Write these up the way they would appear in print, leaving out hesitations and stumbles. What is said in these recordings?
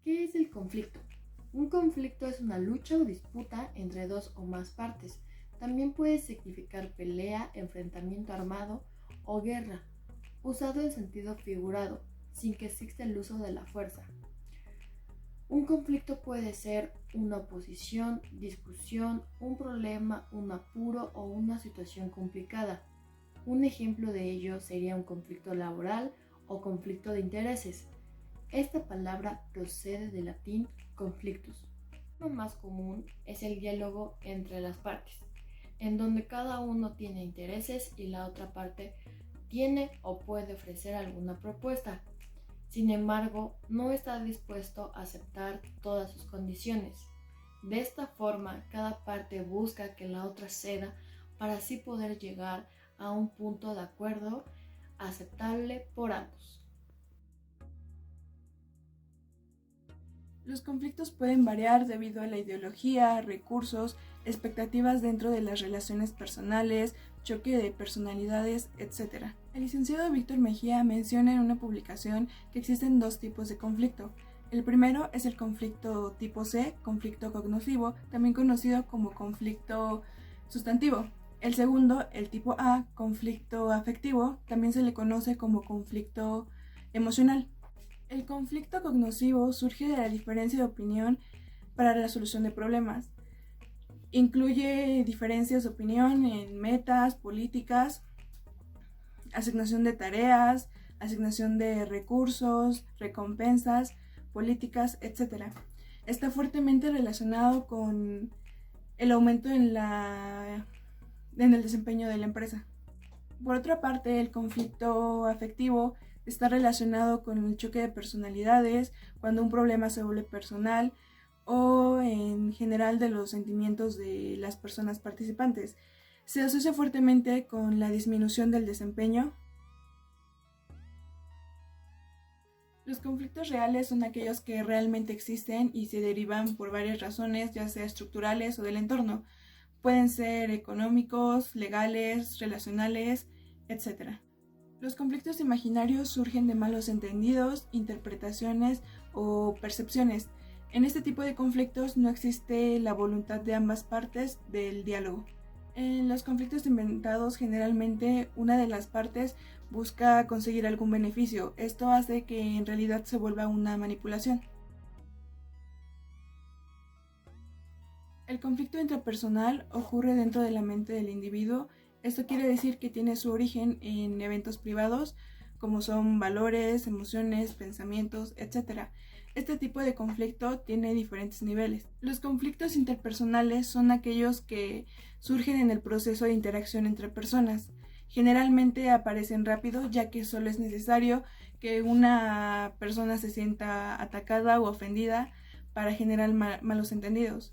¿Qué es el conflicto? Un conflicto es una lucha o disputa entre dos o más partes. También puede significar pelea, enfrentamiento armado o guerra, usado en sentido figurado, sin que exista el uso de la fuerza. Un conflicto puede ser una oposición, discusión, un problema, un apuro o una situación complicada. Un ejemplo de ello sería un conflicto laboral o conflicto de intereses. Esta palabra procede del latín conflictus. Lo más común es el diálogo entre las partes, en donde cada uno tiene intereses y la otra parte tiene o puede ofrecer alguna propuesta. Sin embargo, no está dispuesto a aceptar todas sus condiciones. De esta forma, cada parte busca que la otra ceda para así poder llegar a un punto de acuerdo aceptable por ambos. Los conflictos pueden variar debido a la ideología, recursos, expectativas dentro de las relaciones personales, choque de personalidades, etc. El licenciado Víctor Mejía menciona en una publicación que existen dos tipos de conflicto. El primero es el conflicto tipo C, conflicto cognoscivo, también conocido como conflicto sustantivo. El segundo, el tipo A, conflicto afectivo, también se le conoce como conflicto emocional. El conflicto cognoscivo surge de la diferencia de opinión para la solución de problemas. Incluye diferencias de opinión en metas, políticas, asignación de tareas, asignación de recursos, recompensas, políticas, etc. Está fuertemente relacionado con el aumento en el desempeño de la empresa. Por otra parte, el conflicto afectivo está relacionado con el choque de personalidades, cuando un problema se vuelve personal o en general de los sentimientos de las personas participantes. Se asocia fuertemente con la disminución del desempeño. Los conflictos reales son aquellos que realmente existen y se derivan por varias razones, ya sea estructurales o del entorno. Pueden ser económicos, legales, relacionales, etc. Los conflictos imaginarios surgen de malos entendidos, interpretaciones o percepciones. En este tipo de conflictos no existe la voluntad de ambas partes del diálogo. En los conflictos inventados, generalmente una de las partes busca conseguir algún beneficio. Esto hace que en realidad se vuelva una manipulación. El conflicto intrapersonal ocurre dentro de la mente del individuo. Esto quiere decir que tiene su origen en eventos privados, como son valores, emociones, pensamientos, etc. Este tipo de conflicto tiene diferentes niveles. Los conflictos interpersonales son aquellos que surgen en el proceso de interacción entre personas. Generalmente aparecen rápido, ya que solo es necesario que una persona se sienta atacada o ofendida para generar malos entendidos.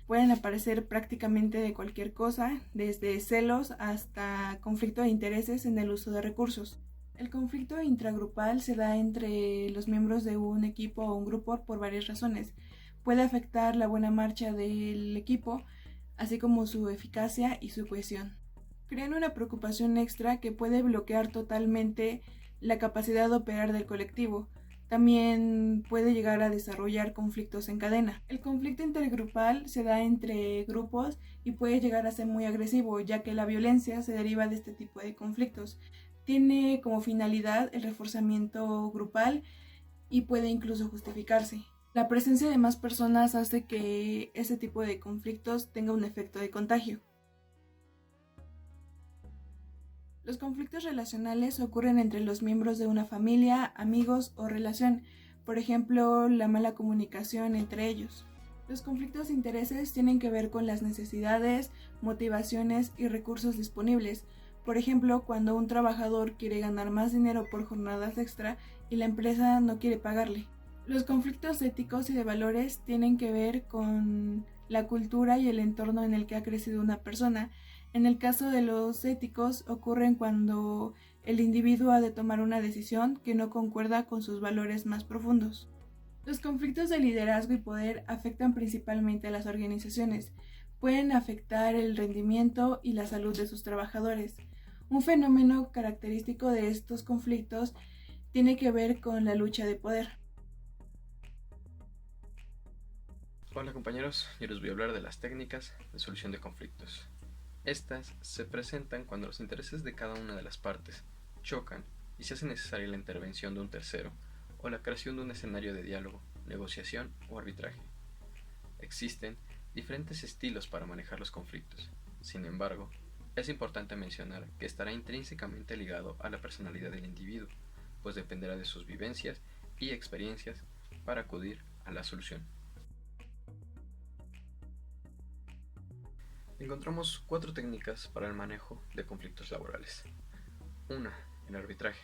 Pueden aparecer prácticamente de cualquier cosa, desde celos hasta conflicto de intereses en el uso de recursos. El conflicto intragrupal se da entre los miembros de un equipo o un grupo por varias razones. Puede afectar la buena marcha del equipo, así como su eficacia y su cohesión. Crean una preocupación extra que puede bloquear totalmente la capacidad de operar del colectivo. También puede llegar a desarrollar conflictos en cadena. El conflicto intergrupal se da entre grupos y puede llegar a ser muy agresivo, ya que la violencia se deriva de este tipo de conflictos. Tiene como finalidad el reforzamiento grupal y puede incluso justificarse. La presencia de más personas hace que ese tipo de conflictos tenga un efecto de contagio. Los conflictos relacionales ocurren entre los miembros de una familia, amigos o relación, por ejemplo, la mala comunicación entre ellos. Los conflictos de intereses tienen que ver con las necesidades, motivaciones y recursos disponibles. Por ejemplo, cuando un trabajador quiere ganar más dinero por jornadas extra y la empresa no quiere pagarle. Los conflictos éticos y de valores tienen que ver con la cultura y el entorno en el que ha crecido una persona. En el caso de los éticos, ocurren cuando el individuo ha de tomar una decisión que no concuerda con sus valores más profundos. Los conflictos de liderazgo y poder afectan principalmente a las organizaciones. Pueden afectar el rendimiento y la salud de sus trabajadores. Un fenómeno característico de estos conflictos tiene que ver con la lucha de poder. Hola compañeros, yo les voy a hablar de las técnicas de solución de conflictos. Estas se presentan cuando los intereses de cada una de las partes chocan y se hace necesaria la intervención de un tercero o la creación de un escenario de diálogo, negociación o arbitraje. Existen diferentes estilos para manejar los conflictos. Sin embargo, es importante mencionar que estará intrínsecamente ligado a la personalidad del individuo, pues dependerá de sus vivencias y experiencias para acudir a la solución. Encontramos 4 técnicas para el manejo de conflictos laborales. 1. El arbitraje.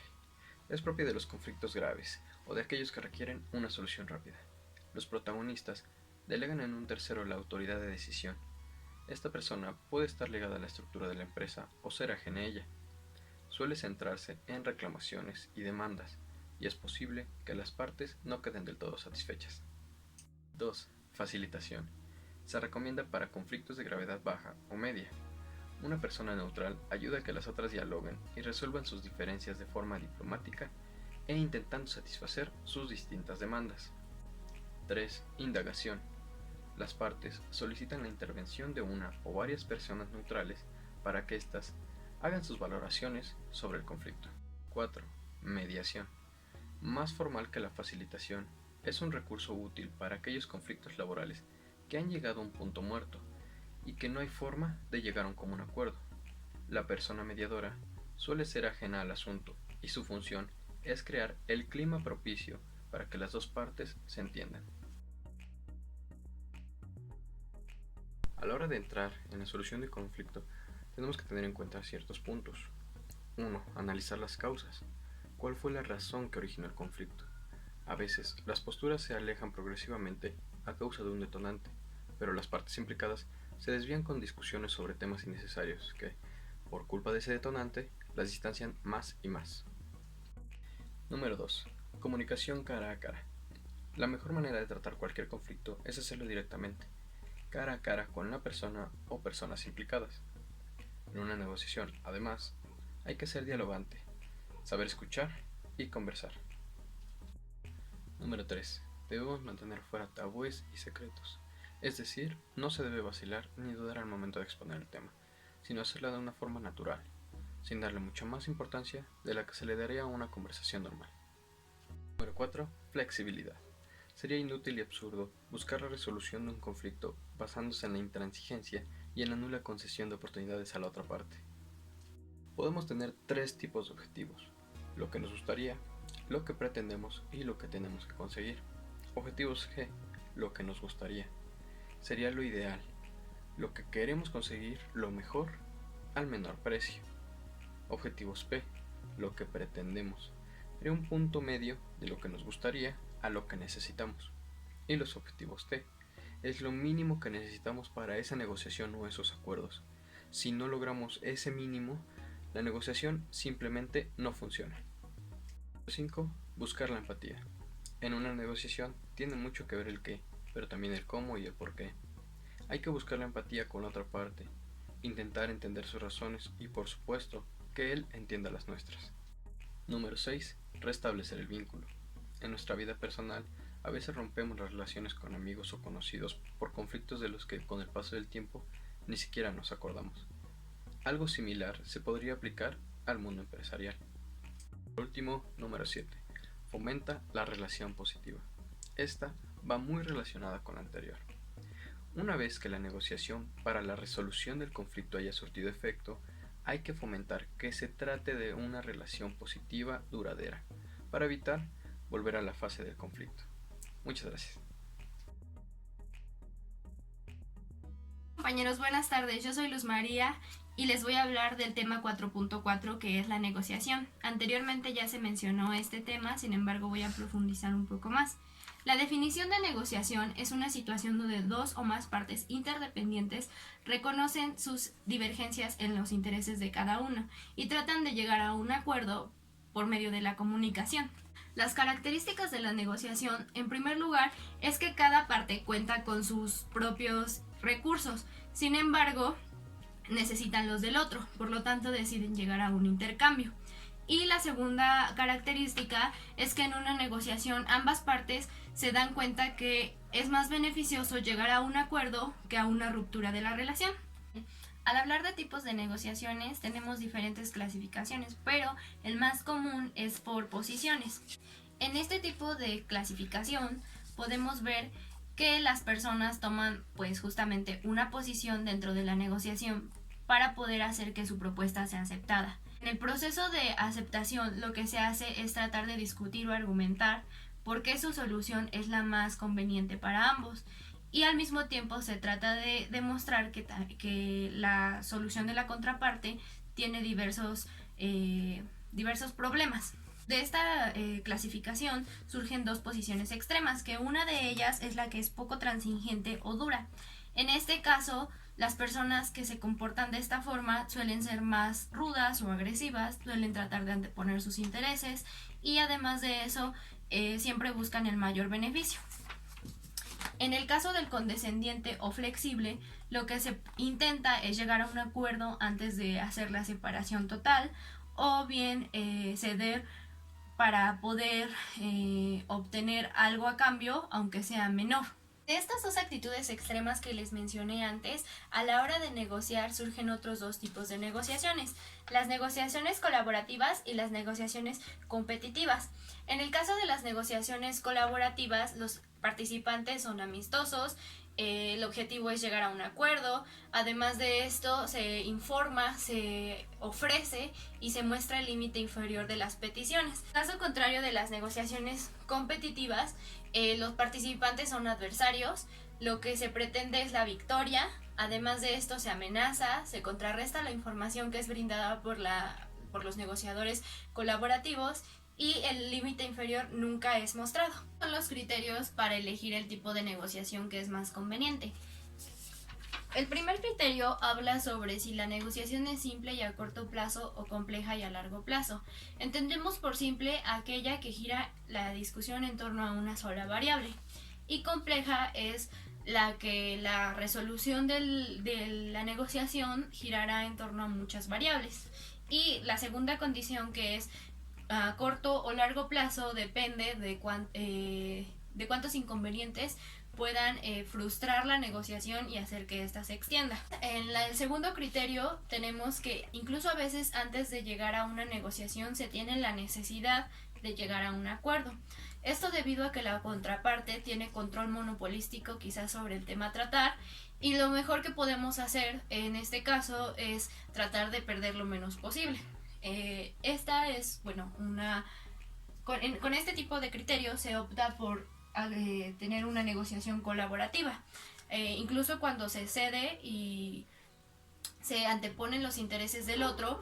Es propio de los conflictos graves o de aquellos que requieren una solución rápida. Los protagonistas delegan en un tercero la autoridad de decisión. Esta persona puede estar ligada a la estructura de la empresa o ser ajena a ella. Suele centrarse en reclamaciones y demandas, y es posible que las partes no queden del todo satisfechas. 2. Facilitación. Se recomienda para conflictos de gravedad baja o media. Una persona neutral ayuda a que las otras dialoguen y resuelvan sus diferencias de forma diplomática e intentando satisfacer sus distintas demandas. 3. Indagación. Las partes solicitan la intervención de una o varias personas neutrales para que éstas hagan sus valoraciones sobre el conflicto. 4. Mediación. Más formal que la facilitación, es un recurso útil para aquellos conflictos laborales que han llegado a un punto muerto y que no hay forma de llegar a un común acuerdo. La persona mediadora suele ser ajena al asunto y su función es crear el clima propicio para que las dos partes se entiendan. A la hora de entrar en la solución de conflicto, tenemos que tener en cuenta ciertos puntos. 1. Analizar las causas. ¿Cuál fue la razón que originó el conflicto? A veces, las posturas se alejan progresivamente a causa de un detonante, pero las partes implicadas se desvían con discusiones sobre temas innecesarios que, por culpa de ese detonante, las distancian más y más. Número 2. Comunicación cara a cara. La mejor manera de tratar cualquier conflicto es hacerlo directamente, cara a cara con la persona o personas implicadas. En una negociación, además, hay que ser dialogante, saber escuchar y conversar. Número 3. Debemos mantener fuera tabúes y secretos. Es decir, no se debe vacilar ni dudar al momento de exponer el tema, sino hacerlo de una forma natural, sin darle mucha más importancia de la que se le daría a una conversación normal. Número 4. Flexibilidad. Sería inútil y absurdo buscar la resolución de un conflicto basándose en la intransigencia y en la nula concesión de oportunidades a la otra parte. Podemos tener 3 tipos de objetivos: lo que nos gustaría, lo que pretendemos y lo que tenemos que conseguir. Objetivos G. Lo que nos gustaría. Sería lo ideal, lo que queremos conseguir, lo mejor, al menor precio. Objetivos P. Lo que pretendemos. Sería un punto medio de lo que nos gustaría a lo que necesitamos. Y los objetivos T. Es lo mínimo que necesitamos para esa negociación o esos acuerdos. Si no logramos ese mínimo, la negociación simplemente no funciona. 5. Buscar la empatía. En una negociación tiene mucho que ver el qué, pero también el cómo y el por qué. Hay que buscar la empatía con la otra parte, intentar entender sus razones y, por supuesto, que él entienda las nuestras. Número 6. Restablecer el vínculo. En nuestra vida personal, a veces rompemos las relaciones con amigos o conocidos por conflictos de los que, con el paso del tiempo, ni siquiera nos acordamos. Algo similar se podría aplicar al mundo empresarial. Por último, número 7. Fomenta la relación positiva. Esta va muy relacionada con la anterior. Una vez que la negociación para la resolución del conflicto haya surtido efecto, hay que fomentar que se trate de una relación positiva duradera, para evitar volver a la fase del conflicto. Muchas gracias. Compañeros, buenas tardes. Yo soy Luz María y les voy a hablar del tema 4.4, que es la negociación. Anteriormente ya se mencionó este tema, sin embargo voy a profundizar un poco más. La definición de negociación es una situación donde dos o más partes interdependientes reconocen sus divergencias en los intereses de cada uno y tratan de llegar a un acuerdo por medio de la comunicación. Las características de la negociación, en primer lugar, es que cada parte cuenta con sus propios recursos, sin embargo, necesitan los del otro, por lo tanto deciden llegar a un intercambio. Y la segunda característica es que en una negociación ambas partes se dan cuenta que es más beneficioso llegar a un acuerdo que a una ruptura de la relación. Al hablar de tipos de negociaciones tenemos diferentes clasificaciones, pero el más común es por posiciones. En este tipo de clasificación podemos ver que las personas toman pues justamente una posición dentro de la negociación para poder hacer que su propuesta sea aceptada. En el proceso de aceptación lo que se hace es tratar de discutir o argumentar por qué su solución es la más conveniente para ambos, y al mismo tiempo se trata de demostrar que la solución de la contraparte tiene diversos problemas. De esta clasificación surgen dos posiciones extremas, que una de ellas es la que es poco transigente o dura. En este caso, las personas que se comportan de esta forma suelen ser más rudas o agresivas, suelen tratar de anteponer sus intereses y además de eso siempre buscan el mayor beneficio. En el caso del condescendiente o flexible, lo que se intenta es llegar a un acuerdo antes de hacer la separación total o bien ceder para poder obtener algo a cambio, aunque sea menor. De estas dos actitudes extremas que les mencioné antes, a la hora de negociar surgen otros dos tipos de negociaciones: las negociaciones colaborativas y las negociaciones competitivas. En el caso de las negociaciones colaborativas, los participantes son amistosos, el objetivo es llegar a un acuerdo. Además de esto, se informa, se ofrece y se muestra el límite inferior de las peticiones. Caso contrario de las negociaciones competitivas, los participantes son adversarios, lo que se pretende es la victoria. Además de esto, se amenaza, se contrarresta la información que es brindada por los negociadores colaborativos y el límite inferior nunca es mostrado. Son los criterios para elegir el tipo de negociación que es más conveniente. El primer criterio habla sobre si la negociación es simple y a corto plazo o compleja y a largo plazo. Entendemos por simple aquella que gira la discusión en torno a una sola variable, y compleja es la que la resolución de la negociación girará en torno a muchas variables. Y la segunda condición, que es a corto o largo plazo, depende de cuántos inconvenientes puedan frustrar la negociación y hacer que ésta se extienda. En el segundo criterio tenemos que incluso a veces antes de llegar a una negociación se tiene la necesidad de llegar a un acuerdo. Esto debido a que la contraparte tiene control monopolístico quizás sobre el tema a tratar, y lo mejor que podemos hacer en este caso es tratar de perder lo menos posible. Esta es, bueno, con este tipo de criterios se opta por tener una negociación colaborativa. Incluso cuando se cede y se anteponen los intereses del otro,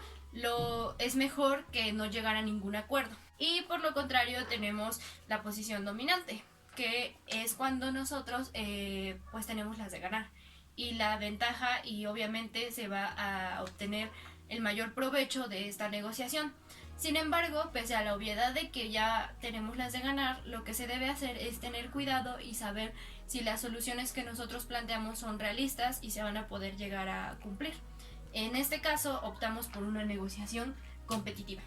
es mejor que no llegar a ningún acuerdo. Y por lo contrario tenemos la posición dominante, que es cuando nosotros pues tenemos las de ganar y la ventaja, y obviamente se va a obtener el mayor provecho de esta negociación. Sin embargo, pese a la obviedad de que ya tenemos las de ganar, lo que se debe hacer es tener cuidado y saber si las soluciones que nosotros planteamos son realistas y se van a poder llegar a cumplir. En este caso, optamos por una negociación competitiva.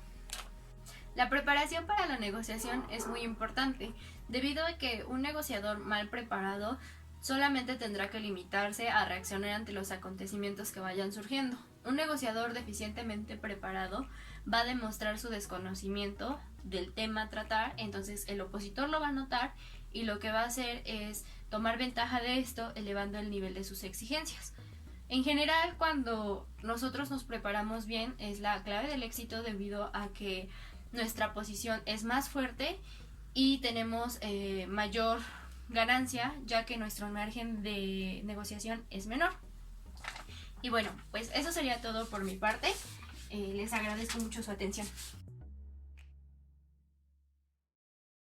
La preparación para la negociación es muy importante, debido a que un negociador mal preparado solamente tendrá que limitarse a reaccionar ante los acontecimientos que vayan surgiendo. Un negociador deficientemente preparado va a demostrar su desconocimiento del tema a tratar, entonces el opositor lo va a notar y lo que va a hacer es tomar ventaja de esto, elevando el nivel de sus exigencias. En general, cuando nosotros nos preparamos bien, es la clave del éxito, debido a que nuestra posición es más fuerte y tenemos mayor ganancia, ya que nuestro margen de negociación es menor. Y bueno, pues eso sería todo por mi parte. Les agradezco mucho su atención.